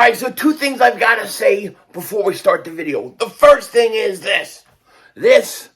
Alright, so two things I've got to say before we start the video. The first thing is this. This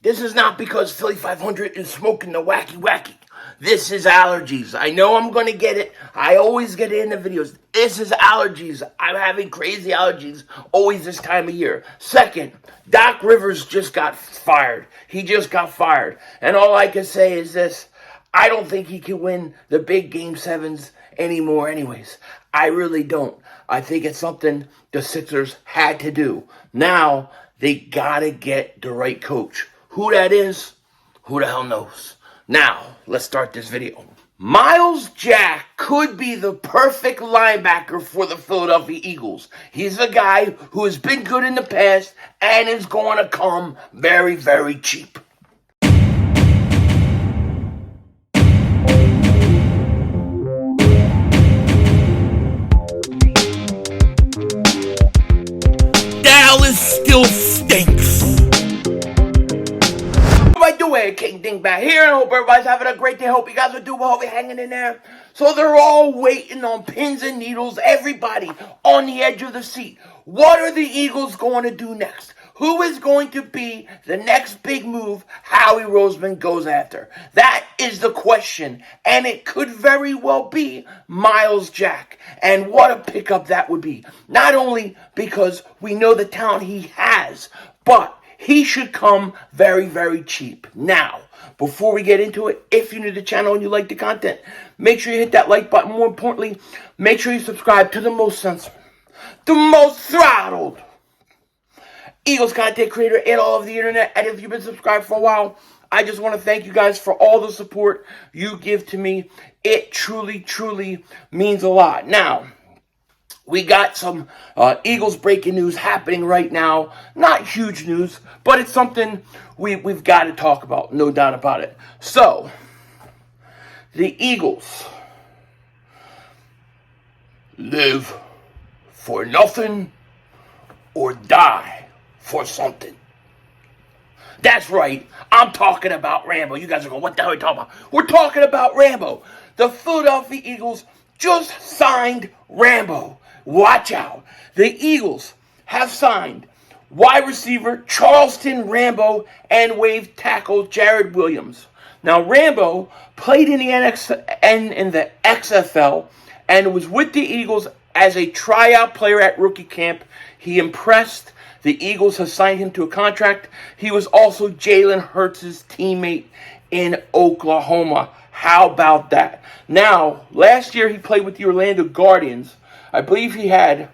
is not because Philly 500 is smoking the wacky. This is allergies. I know I'm going to get it. I always get it in the videos. This is allergies. I'm having crazy allergies always this time of year. Second, Doc Rivers just got fired. He just got fired. And all I can say is this. I don't think he can win the big Game 7s anymore anyways. I really don't. I think it's something the Sixers had to do. Now, they got to get the right coach. Who that is, who the hell knows? Now, let's start this video. Myles Jack could be the perfect linebacker for the Philadelphia Eagles. He's a guy who has been good in the past and is going to come very, very cheap. Dallas still stinks. By the way, King Dingbat here, and I hope everybody's having a great day. Hope you guys are doing well. Hope you're hanging in there. So they're all waiting on pins and needles. Everybody on the edge of the seat. What are the Eagles going to do next? Who is going to be the next big move Howie Roseman goes after? That is the question, and it could very well be Myles Jack. And what a pickup that would be. Not only because we know the talent he has, but he should come very, very cheap. Now, before we get into it, if you're new to the channel and you like the content, make sure you hit that like button. More importantly, make sure you subscribe to the most censored, the most throttled Eagles content creator in all of the internet. And if you've been subscribed for a while, I just want to thank you guys for all the support you give to me. It truly, truly means a lot. Now, we got some Eagles breaking news happening right now. Not huge news, but it's something we've got to talk about, no doubt about it. So, the Eagles live for nothing or die for something. That's right. I'm talking about Rambo. You guys are going, what the hell are we talking about? We're talking about Rambo. The Philadelphia Eagles just signed Rambo. Watch out. The Eagles have signed wide receiver Charleston Rambo and wave tackle Jared Williams. Now, Rambo played in the XFL and was with the Eagles as a tryout player at rookie camp. He impressed. The Eagles have signed him to a contract. He was also Jalen Hurts' teammate in Oklahoma. How about that? Now, last year he played with the Orlando Guardians. I believe he had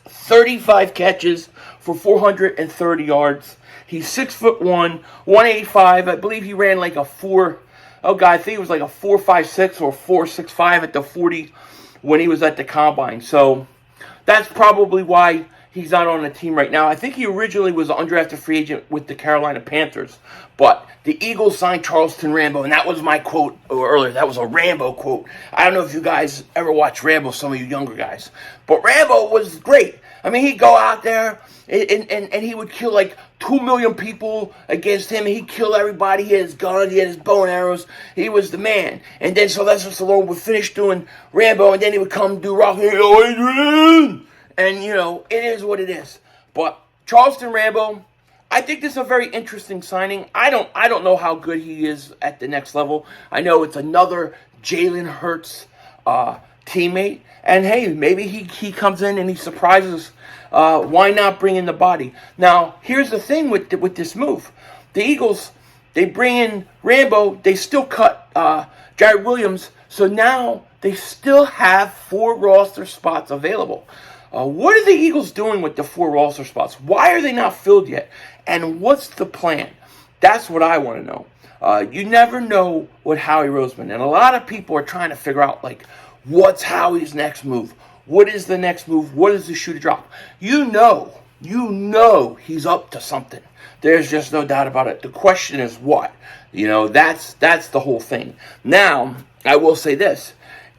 35 catches for 430 yards. He's 6'1", 185. I believe he ran like a I think it was like a 4.56 or 4.65 at the 40 when he was at the combine. So that's probably why he's not on the team right now. I think he originally was an undrafted free agent with the Carolina Panthers. But the Eagles signed Charleston Rambo, and that was my quote earlier. That was a Rambo quote. I don't know if you guys ever watched Rambo, some of you younger guys. But Rambo was great. I mean, he'd go out there, and he would kill like 2 million people against him. He'd kill everybody. He had his guns. He had his bow and arrows. He was the man. And then Sylvester Stallone would finish doing Rambo, and then he would come do Rocky. Adrian! And, you know, it is what it is. But Charleston Rambo, I think this is a very interesting signing. I don't know how good he is at the next level. I know it's another Jalen Hurts teammate. And, hey, maybe he comes in and he surprises. Why not bring in the body? Now, here's the thing with this move. The Eagles, they bring in Rambo. They still cut Jared Williams. So now they still have 4 roster spots available. What are the Eagles doing with the 4 roster spots? Why are they not filled yet? And what's the plan? That's what I want to know. You never know with Howie Roseman. And a lot of people are trying to figure out, like, what's Howie's next move? What is the next move? What is the shoe to drop? You know he's up to something. There's just no doubt about it. The question is what? You know, that's the whole thing. Now, I will say this.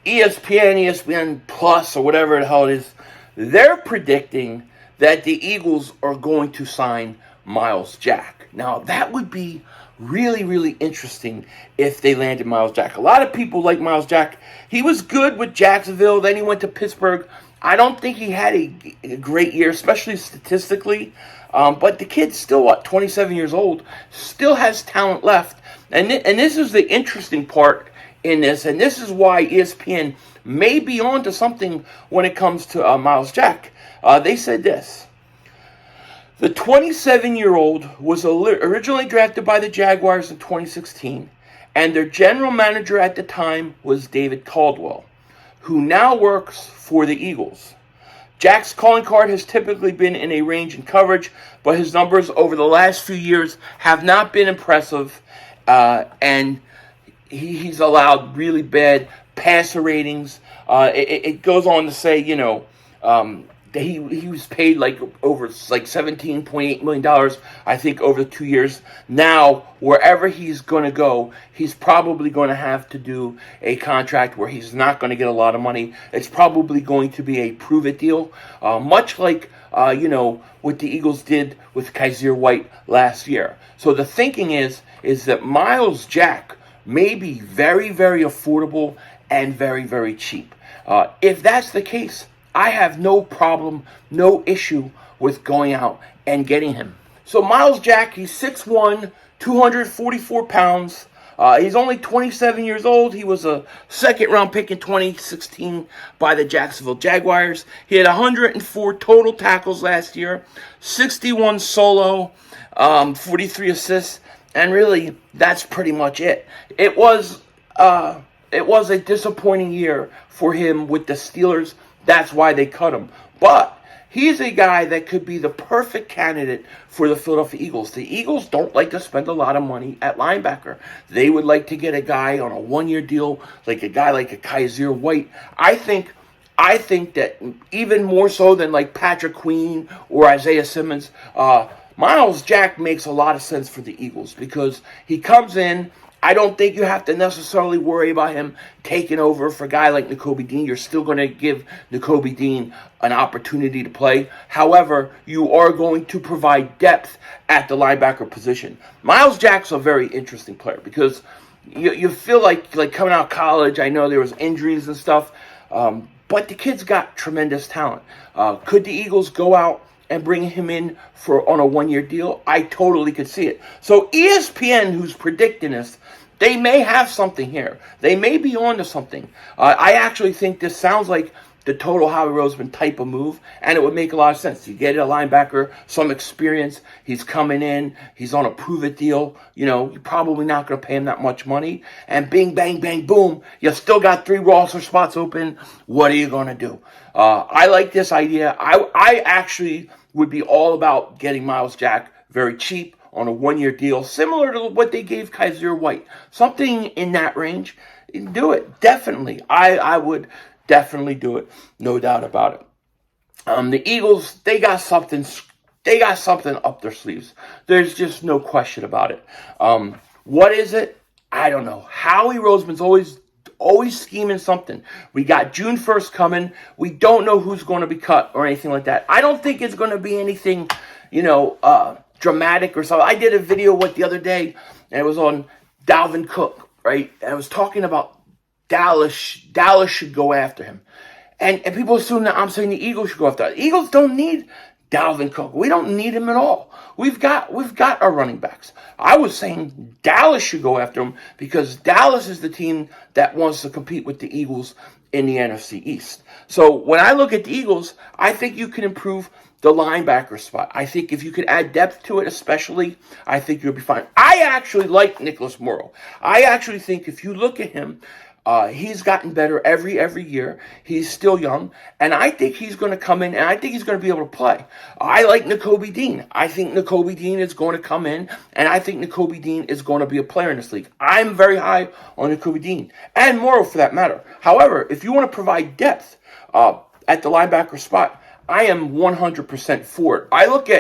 ESPN Plus, or whatever the hell it is, they're predicting that the Eagles are going to sign Myles Jack. Now, that would be really, really interesting if they landed Myles Jack. A lot of people like Myles Jack. He was good with Jacksonville. Then he went to Pittsburgh. I don't think he had a great year, especially statistically. But the kid's still, 27 years old, still has talent left. And this is the interesting part in this, and this is why ESPN may be on to something when it comes to Myles Jack. They said this. The 27-year-old was originally drafted by the Jaguars in 2016, and their general manager at the time was David Caldwell, who now works for the Eagles. Jack's calling card has typically been in a range in coverage, but his numbers over the last few years have not been impressive, and he's allowed really bad passer ratings. It goes on to say, that he was paid over $17.8 million, I think, over the 2 years. Now, wherever he's going to go, he's probably going to have to do a contract where he's not going to get a lot of money. It's probably going to be a prove-it deal, much like, what the Eagles did with Kaiser White last year. So the thinking is that Myles Jack may be very, very affordable and very, very cheap. If that's the case, I have no problem, no issue with going out and getting him. So Myles Jack, he's 6'1", 244 pounds. He's only 27 years old. He was a second-round pick in 2016 by the Jacksonville Jaguars. He had 104 total tackles last year, 61 solo, 43 assists, and really, that's pretty much it. It was a disappointing year for him with the Steelers. That's why they cut him. But he's a guy that could be the perfect candidate for the Philadelphia Eagles. The Eagles don't like to spend a lot of money at linebacker. They would like to get a guy on a one-year deal, like a guy like a Kaiser White. I think that even more so than like Patrick Queen or Isaiah Simmons, Myles Jack makes a lot of sense for the Eagles because he comes in. I don't think you have to necessarily worry about him taking over for a guy like Nakobe Dean. You're still going to give Nakobe Dean an opportunity to play. However, you are going to provide depth at the linebacker position. Myles Jack's a very interesting player because you feel like coming out of college, I know there was injuries and stuff, but the kid's got tremendous talent. Could the Eagles go out and bring him in on a one-year deal? I totally could see it. So ESPN, who's predicting this, they may have something here. They may be on to something. I actually think this sounds like the total Howie Roseman type of move, and it would make a lot of sense. You get a linebacker, some experience, he's coming in, he's on a prove-it deal, you're probably not going to pay him that much money, and bing, bang, bang, boom, you still got 3 roster spots open. What are you going to do? I like this idea. I actually would be all about getting Myles Jack very cheap on a one-year deal, similar to what they gave Kaiser White. Something in that range. Do it. Definitely. I would definitely do it. No doubt about it. The Eagles, they got something up their sleeves. There's just no question about it. What is it? I don't know. Howie Roseman's always scheming something. We got June 1st coming. We don't know who's going to be cut or anything like that. I don't think it's going to be anything, dramatic or something. I did a video the other day, and it was on Dalvin Cook, right? And I was talking about Dallas should go after him. And people assume that I'm saying the Eagles should go after him. The Eagles don't need Dalvin Cook. We don't need him at all. We've got our running backs. I was saying Dallas should go after him because Dallas is the team that wants to compete with the Eagles in the NFC East. So when I look at the Eagles, I think you can improve the linebacker spot. I think if you could add depth to it especially, I think you'll be fine. I actually like Nicholas Morrow. I actually think if you look at him, he's gotten better every year. He's still young, and I think he's going to come in, and I think he's going to be able to play. I like Nakobe Dean. I think Nakobe Dean is going to come in, and I think Nakobe Dean is going to be a player in this league. I'm very high on Nakobe Dean, and Morrow for that matter. However, if you want to provide depth at the linebacker spot, I am 100% for it. I look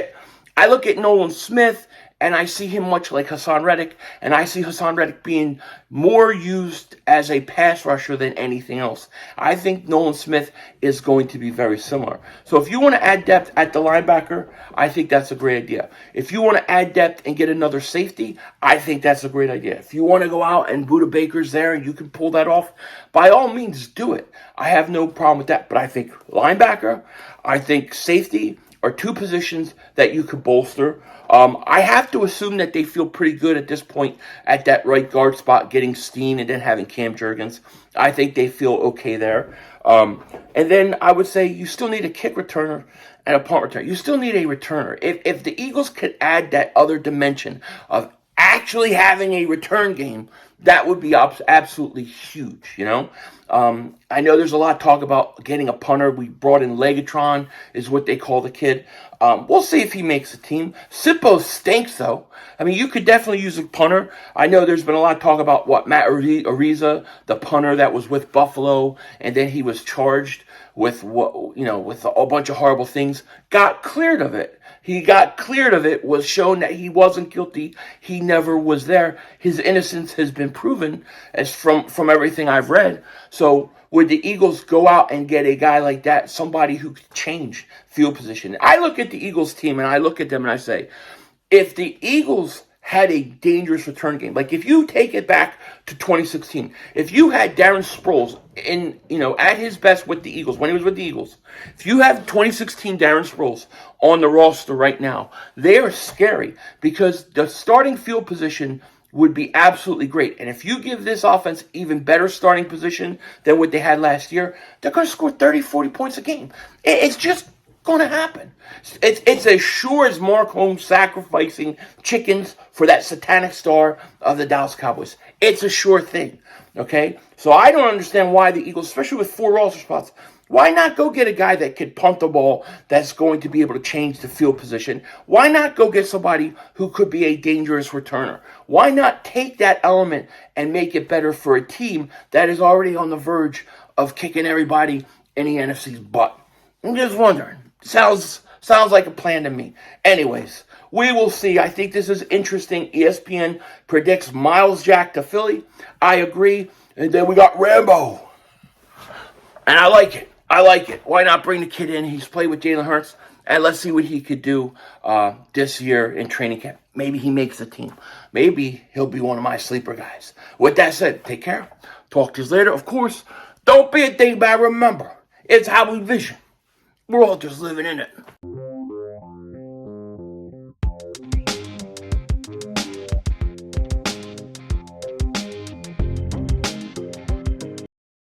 at Nolan Smith and I see him much like Hassan Reddick, and I see Hassan Reddick being more used as a pass rusher than anything else. I think Nolan Smith is going to be very similar. So if you want to add depth at the linebacker, I think that's a great idea. If you want to add depth and get another safety, I think that's a great idea. If you want to go out and Buda Baker's there and you can pull that off, by all means do it. I have no problem with that. But I think linebacker, I think safety are two positions that you could bolster. I have to assume that they feel pretty good at this point at that right guard spot, getting Steen and then having Cam Jurgens. I think they feel okay there. And then I would say you still need a kick returner and a punt returner. You still need a returner. If the Eagles could add that other dimension of actually having a return game, that would be absolutely huge, you know? I know there's a lot of talk about getting a punter. We brought in Legatron, is what they call the kid. We'll see if he makes the team. Sippo stinks, though. I mean, you could definitely use a punter. I know there's been a lot of talk about Matt Ariza, the punter that was with Buffalo, and then he was charged with with a bunch of horrible things. Got cleared of it. He got cleared of it, was shown that he wasn't guilty. He never was there. His innocence has been proven as from everything I've read. So would the Eagles go out and get a guy like that, somebody who could change field position? I look at the Eagles team and I look at them and I say, if the Eagles had a dangerous return game, like if you take it back to 2016, if you had Darren Sproles at his best with the Eagles, when he was with the Eagles, if you have 2016 Darren Sproles on the roster right now, they are scary because the starting field position would be absolutely great. And if you give this offense even better starting position than what they had last year, they're going to score 30, 40 points a game. It's just going to happen. It's as sure as Mark Holmes sacrificing chickens for that satanic star of the Dallas Cowboys. It's a sure thing, okay? So I don't understand why the Eagles, especially with 4 roster spots, why not go get a guy that could punt the ball that's going to be able to change the field position? Why not go get somebody who could be a dangerous returner? Why not take that element and make it better for a team that is already on the verge of kicking everybody in the NFC's butt? I'm just wondering. Sounds like a plan to me. Anyways, we will see. I think this is interesting. ESPN predicts Myles Jack to Philly. I agree. And then we got Rambo. And I like it. Why not bring the kid in? He's played with Jalen Hurts. And let's see what he could do this year in training camp. Maybe he makes the team. Maybe he'll be one of my sleeper guys. With that said, take care. Talk to you later. Of course, don't be a dingbat. Remember, it's how we vision. We're all just living in it.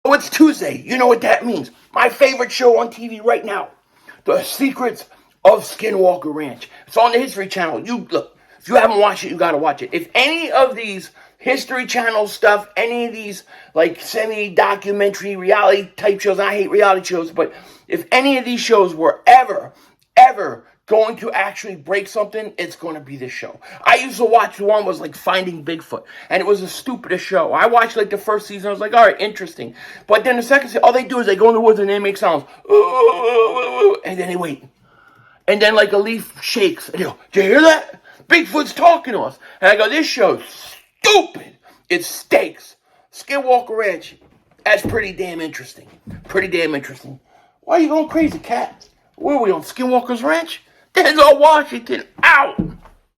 Oh, it's Tuesday. You know what that means. My favorite show on TV right now, The Secrets of Skinwalker Ranch. It's on the History Channel. Look, if you haven't watched it, you got to watch it. If any of these History Channel stuff, any of these like semi-documentary reality type shows, I hate reality shows, but if any of these shows were ever going to actually break something, it's going to be this show. I used to watch one was like Finding Bigfoot, and it was the stupidest show. I watched like the first season, I was like, all right, interesting. But then the second season, all they do is they go in the woods and they make sounds, and then they wait. And then like a leaf shakes, and they go, did you hear that? Bigfoot's talking to us. And I go, this show's stupid. It stinks. Skinwalker Ranch, that's pretty damn interesting. Why are you going crazy, cat? Where are we on Skinwalker's Ranch? Denzel Washington, out!